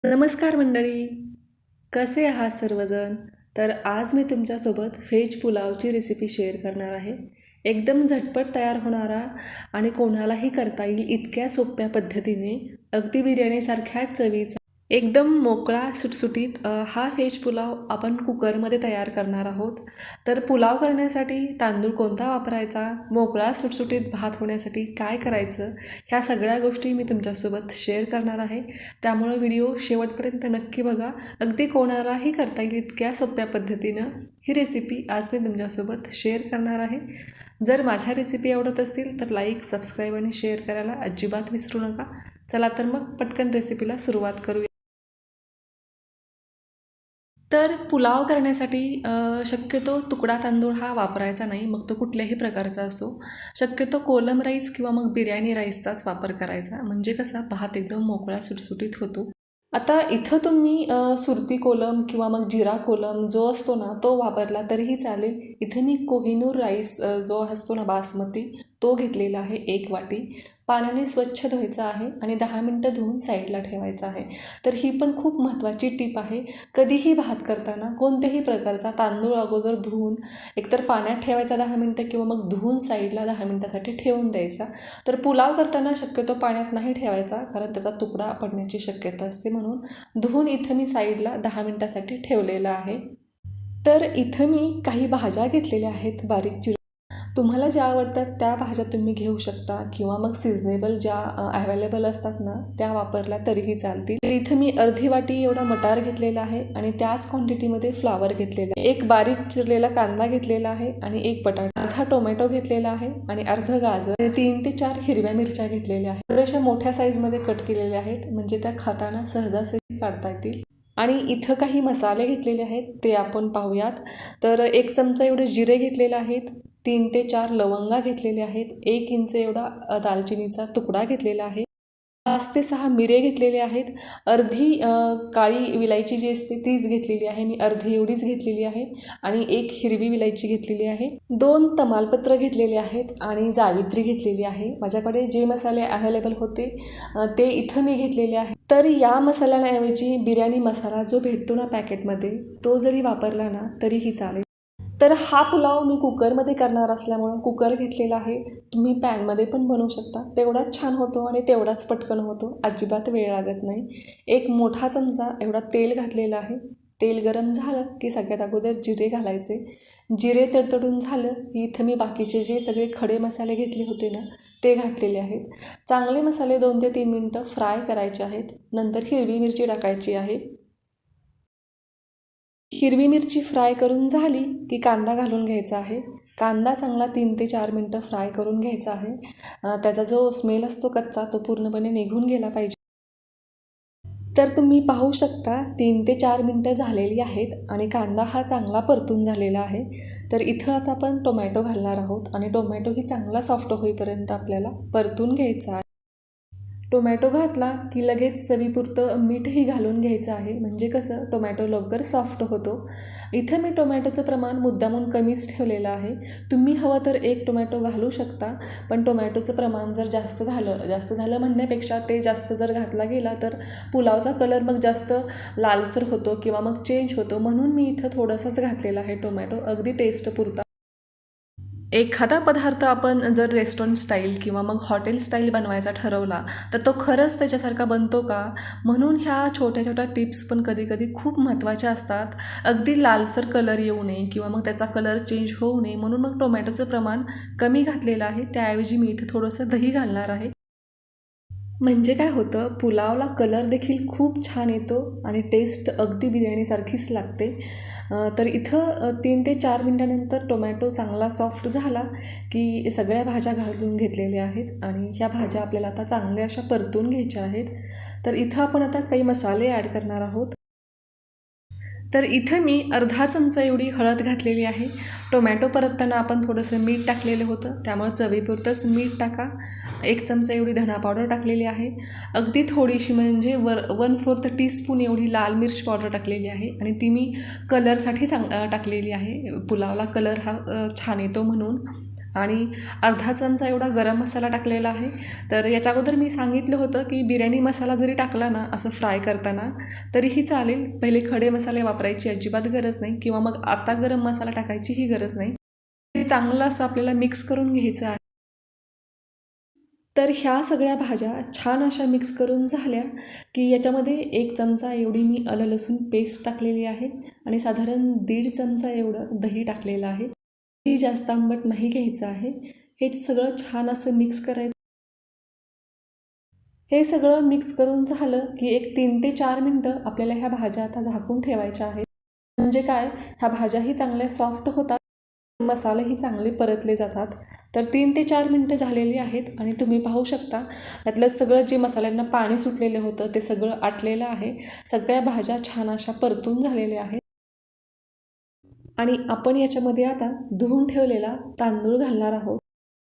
नमस्कार मंडळी, कसे आहात सर्वजण? तर आज मी तुमच्यासोबत व्हेज पुलावची रेसिपी शेअर करणार आहे. एकदम झटपट तयार होणारा आणि कोणालाही करता येईल इतक्या सोप्या पद्धतीने, अगदी बिर्याणीसारख्याच चवीचा एकदम मोकळा सुटसुटीत हा व्हेज पुलाव आपण कुकरमध्ये तयार करणार आहोत. तर पुलाव करण्यासाठी तांदूळ कोणता वापरायचा, मोकळा सुटसुटीत भात होण्यासाठी काय करायचं, ह्या सगळ्या गोष्टी मी तुमच्यासोबत शेअर करणार आहे. त्यामुळं व्हिडिओ शेवटपर्यंत नक्की बघा. अगदी कोणालाही करता येईल इतक्या सोप्या पद्धतीनं ही रेसिपी आज मी तुमच्यासोबत शेअर करणार आहे. जर माझ्या रेसिपी आवडत असतील तर लाईक, सबस्क्राईब आणि शेअर करायला अजिबात विसरू नका. चला तर मग पटकन रेसिपीला सुरुवात करूया. तर पुलाव करण्यासाठी शक्यतो तुकडा तांदूळ हा वापरायचा नाही, मग तो कुठल्याही प्रकारचा असो. शक्यतो कोलम राईस किंवा मग बिर्याणी राईसचाच वापर करायचा, म्हणजे कसा भात एकदम मोकळा सुटसुटीत होतो. आता इथं तुम्ही सुरती कोलम किंवा मग जिरा कोलम जो असतो ना तो वापरला तरीही चालेल. इथे मी कोहिनूर राईस जो असतो ना बासमती, तो घेतलेला आहे 1 वाटी. पाण्याने स्वच्छ धुवायचा आहे आणि 10 मिनटं धुवून साईडला ठेवायचा आहे. तर ही पण खूप महत्त्वाची टीप आहे. कधीही भात करताना कोणत्याही प्रकारचा तांदूळ अगोदर धुवून एकतर पाण्यात ठेवायचा 10 मिनटं किंवा मग धुवून साईडला 10 मिनटासाठी ठेवून द्यायचा. तर पुलाव करताना शक्यतो पाण्यात नाही ठेवायचा, कारण त्याचा तुकडा पडण्याची शक्यता असते. म्हणून धुवून इथं मी साईडला 10 मिनटासाठी ठेवलेलं आहे. तर इथं मी काही भाज्या घेतलेल्या आहेत बारीक चिरून. तुम्हाला ज्या आवडतात त्या भाज्या तुम्ही घेऊ शकता किंवा मग सिजनेबल ज्या अवेलेबल असतात ना त्या वापरल्या तरीही चालतील. तर इथं मी अर्धी वाटी एवढा मटार घेतलेला आहे आणि त्याच क्वांटिटीमध्ये फ्लावर घेतलेला आहे. एक बारीक चिरलेला कांदा घेतलेला आहे आणि एक बटाटा, अर्धा टोमॅटो घेतलेला आहे आणि अर्ध गाजर, 3 ते 4 हिरव्या मिरच्या घेतलेल्या आहेत. थोड्याशा मोठ्या साईजमध्ये कट केलेल्या आहेत, म्हणजे त्या खाताना सहजासहजी काढता येतील. आणि इथं काही मसाले घेतलेले आहेत ते आपण पाहूयात. तर 1 चमचा एवढे जिरे घेतलेले आहेत, 3 ते 4 लवंगा घेतलेले आहेत, 1 इंच एवढा दालचिनीचा तुकडा घेतलेला आहे, 5 ते 6 मिरे घेतलेले आहेत, अर्धी काळी विलायची जी असते तीच घेतलेली आहे, मी अर्धी एवढीच घेतलेली आहे आणि 1 हिरवी विलायची घेतलेली आहे, 2 तमालपत्र घेतलेले आहेत आणि जावित्री घेतलेली आहे. माझ्याकडे जे मसाले अवेलेबल होते ते इथं मी घेतलेले आहे. तर या मसाल्यांऐवजी बिर्याणी मसाला जो भेटतो ना पॅकेटमध्ये, तो जरी वापरला ना तरीही चालेल. तर हा पुलाव मी कुकरमध्ये करणार असल्यामुळं कुकर घेतलेला आहे. तुम्ही पॅनमध्ये पण बनवू शकता, तेवढाच छान होतो आणि तेवढाच पटकन होतो, अजिबात वेळ लागत नाही. 1 मोठा चमचा एवढा तेल घातलेला आहे. तेल गरम झालं की सगळ्यात अगोदर जिरे घालायचे. जिरे तडतडून झालं की इथं मी बाकीचे जे सगळे खडे मसाले घेतले होते ना ते घातलेले आहेत. चांगले मसाले 2 ते 3 मिनटं फ्राय करायचे आहेत. नंतर हिरवी मिरची टाकायची आहे. हिरवी मिरची फ्राय करून झाली की कांदा घालून घ्यायचा आहे. कांदा चांगला 3 ते 4 मिनटं फ्राय करून घ्यायचा आहे. त्याचा जो स्मेल असतो कच्चा तो पूर्णपणे निघून गेला पाहिजे. तर तुम्ही पाहू शकता 3 ते 4 मिनटं झालेली आहेत आणि कांदा हा चांगला परतून झालेला आहे. तर इथं आता आपण टोमॅटो घालणार आहोत आणि टोमॅटोही चांगला सॉफ्ट होईपर्यंत आपल्याला परतून घ्यायचा आहे. टोमॅटो घातला की लगेच चवीपुरतं मीठही घालून घ्यायचं आहे, म्हणजे कसं टोमॅटो लवकर सॉफ्ट होतो. इथं मी टोमॅटोचं प्रमाण मुद्दामून कमीच ठेवलेलं आहे. तुम्ही हवं तर 1 टोमॅटो घालू शकता, पण टोमॅटोचं प्रमाण जर जास्त झालं म्हणण्यापेक्षा ते जास्त जर घातला गेला तर पुलावचा कलर मग जास्त लालसर होतो किंवा मग चेंज होतो. म्हणून मी इथं थोडंसंच घातलेलं आहे टोमॅटो, अगदी टेस्टपुरता. एखादा पदार्थ आपण जर रेस्टॉरंट स्टाईल किंवा मग हॉटेल स्टाईल बनवायचा ठरवला तर तो खरंच त्याच्यासारखा बनतो का? म्हणून ह्या छोट्या छोट्या टिप्स पण कधी कधी खूप महत्त्वाच्या असतात. अगदी लालसर कलर येऊ नये किंवा मग त्याचा कलर चेंज होऊ नये म्हणून मग टोमॅटोचं प्रमाण कमी घातलेलं आहे. त्याऐवजी मी इथे थोडंसं दही घालणार आहे. म्हणजे काय होतं, पुलावला कलर देखील खूप छान येतो आणि टेस्ट अगदी बिर्याणीसारखीच लागते. तर इथं 3 ते 4 मिनटानंतर टोमॅटो चांगला सॉफ्ट झाला की सगळ्या भाज्या घालून घेतलेल्या आहेत आणि ह्या भाज्या आपल्याला आता चांगल्या अशा परतून घ्यायच्या आहेत. तर इथं आपण आता काही मसाले ॲड करणार आहोत. तर इथं मी अर्धा चमचा एवढी हळद घातलेली आहे. टोमॅटो परतताना आपण थोडंसं मीठ टाकलेलं होतं, त्यामुळे चवीपुरतंच मीठ टाका. 1 चमचा एवढी धना पावडर टाकलेली आहे. अगदी थोडीशी म्हणजे 1/4 टीस्पून एवढी लाल मिर्च पावडर टाकलेली आहे आणि ती मी कलरसाठी टाकलेली आहे. पुलावला कलर हा छान येतो म्हणून. आणि अर्धा चमचा एवढा गरम मसाला टाकलेला आहे. तर याच्या अगोदर मी सांगितलं होतं की बिर्याणी मसाला जरी टाकला ना असं फ्राय करताना तरीही चालेल. पहिले खडे मसाले वापरायची अजिबात गरज नाही किंवा मग आता गरम मसाला टाकायचीही गरज नाही. ते चांगलं असं आपल्याला मिक्स करून घ्यायचं आहे. तर ह्या सगळ्या भाज्या छान अशा मिक्स करून झाल्या की याच्यामध्ये 1 चमचा एवढी मी आलं लसूण पेस्ट टाकलेली आहे आणि साधारण 1.5 चमचा एवढं दही टाकलेलं आहे. ती जास्त आंबट नाही घ्यायचं आहे. हे सगळं छान असं मिक्स करायचं. हे सगळं मिक्स करून झालं की एक 3 ते 4 मिनटं आपल्याला ह्या भाज्या आता झाकून ठेवायच्या आहेत. म्हणजे काय, ह्या भाज्याही चांगल्या सॉफ्ट होतात, मसालेही चांगले परतले जातात. तर 3 ते 4 मिनटं झालेली आहेत आणि तुम्ही पाहू शकता यातलं सगळं जे मसाल्यांना पाणी सुटलेलं होतं ते सगळं आटलेलं आहे. सगळ्या भाज्या छान अशा परतून झालेल्या आहेत आणि आपण याच्यामध्ये आता धुवून ठेवलेला तांदूळ घालणार आहोत.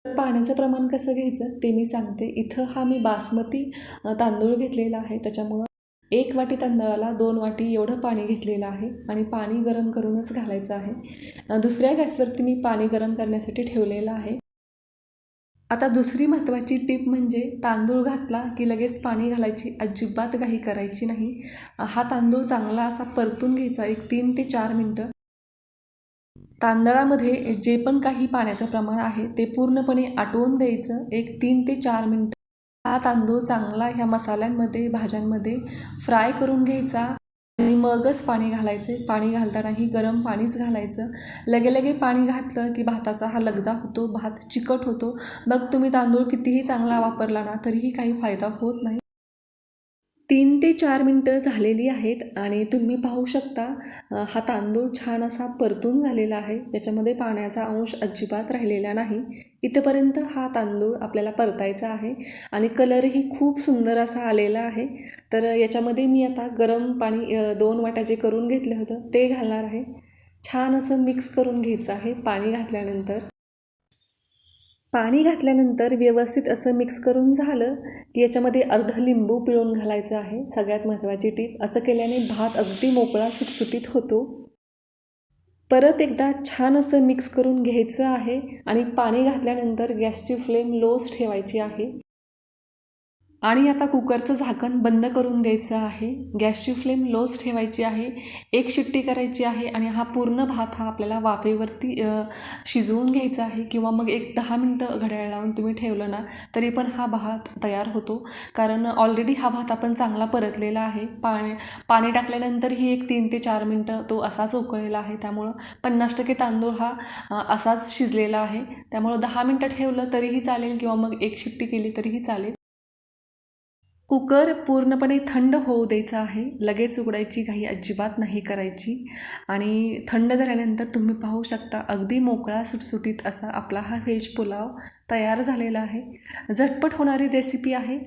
पाण्याचं प्रमाण कसं घ्यायचं ते मी सांगते. इथं हा मी बासमती तांदूळ घेतलेला आहे, त्याच्यामुळं 1 वाटी तांदळाला 2 वाटी एवढं पाणी घेतलेलं आहे आणि पाणी गरम करूनच घालायचं आहे. दुसऱ्या गॅसवरती मी पाणी गरम करण्यासाठी ठेवलेलं आहे. आता दुसरी महत्त्वाची टीप म्हणजे तांदूळ घातला की लगेच पाणी घालायची अजिबात घाई करायची नाही. हा तांदूळ चांगला असा परतून घ्यायचा एक 3 ते 4 मिनटं. तांदळामध्ये जे पण काही पाण्याचं प्रमाण आहे ते पूर्णपणे आटवून द्यायचं एक 3 ते 4 मिनटं. हा तांदूळ चांगला ह्या मसाल्यांमध्ये भाज्यांमध्ये फ्राय करून घ्यायचा आणि मगच पाणी घालायचे. पाणी घालतानाही गरम पाणीच घालायचं. लगे पाणी घातलं की भाताचा हा लगदा होतो, भात चिकट होतो. मग तुम्ही तांदूळ कितीही चांगला वापरला ना तरीही काही फायदा होत नाही. 3 ते 4 मिनटं झालेली आहेत आणि तुम्ही पाहू शकता हा तांदूळ छान असा परतून झालेला आहे. याच्यामध्ये पाण्याचा अंश अजिबात राहिलेला नाही. इथपर्यंत हा तांदूळ आपल्याला परतायचा आहे आणि कलरही खूप सुंदर असा आलेला आहे. तर याच्यामध्ये मी आता गरम पाणी 2 वाट्या जे करून घेतलं होतं ते घालणार आहे. छान असं मिक्स करून घ्यायचं आहे पाणी घातल्यानंतर. पाणी घातल्यानंतर व्यवस्थित असं मिक्स करून झालं की याच्यामध्ये अर्ध लिंबू पिळून घालायचं आहे. सगळ्यात महत्त्वाची टीप, असं केल्याने भात अगदी मोकळा सुटसुटीत होतो. परत एकदा छान असं मिक्स करून घ्यायचं आहे आणि पाणी घातल्यानंतर गॅसची फ्लेम लोच ठेवायची आहे. आणि आता कुकरचं झाकण बंद करून द्यायचं आहे. गॅसची फ्लेम लोच ठेवायची आहे. 1 शिट्टी करायची आहे आणि हा पूर्ण भात हा आपल्याला वाफेवरती शिजवून घ्यायचा आहे किंवा मग एक 10 मिनटं घड्याळ लावून तुम्ही ठेवलं ना तरी पण हा भात तयार होतो. कारण ऑलरेडी हा भात आपण चांगला परतलेला आहे. पाणी टाकल्यानंतरही एक 3 ते 4 मिनटं तो असाच उकळलेला आहे. त्यामुळं 50% तांदूळ हा असाच शिजलेला आहे. त्यामुळं 10 मिनटं ठेवलं तरीही चालेल किंवा मग 1 शिट्टी केली तरीही चालेल. कुकर पूर्णपणे थंड होऊ द्यायचा आहे. लगेच उघडायची घाई अजिबात नाही करायची आणि थंड झाल्यानंतर तुम्ही पाहू शकता अगदी मोकळा सुटसुटीत असा आपला हा व्हेज पुलाव तयार झालेला आहे. झटपट होणारी रेसिपी आहे.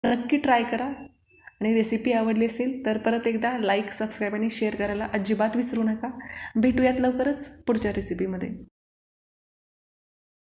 नक्की ट्राय करा आणि रेसिपी आवडली असेल तर परत एकदा लाईक, सबस्क्राईब आणि शेअर करायला अजिबात विसरू नका. भेटूयात लवकरच पुढच्या रेसिपीमध्ये.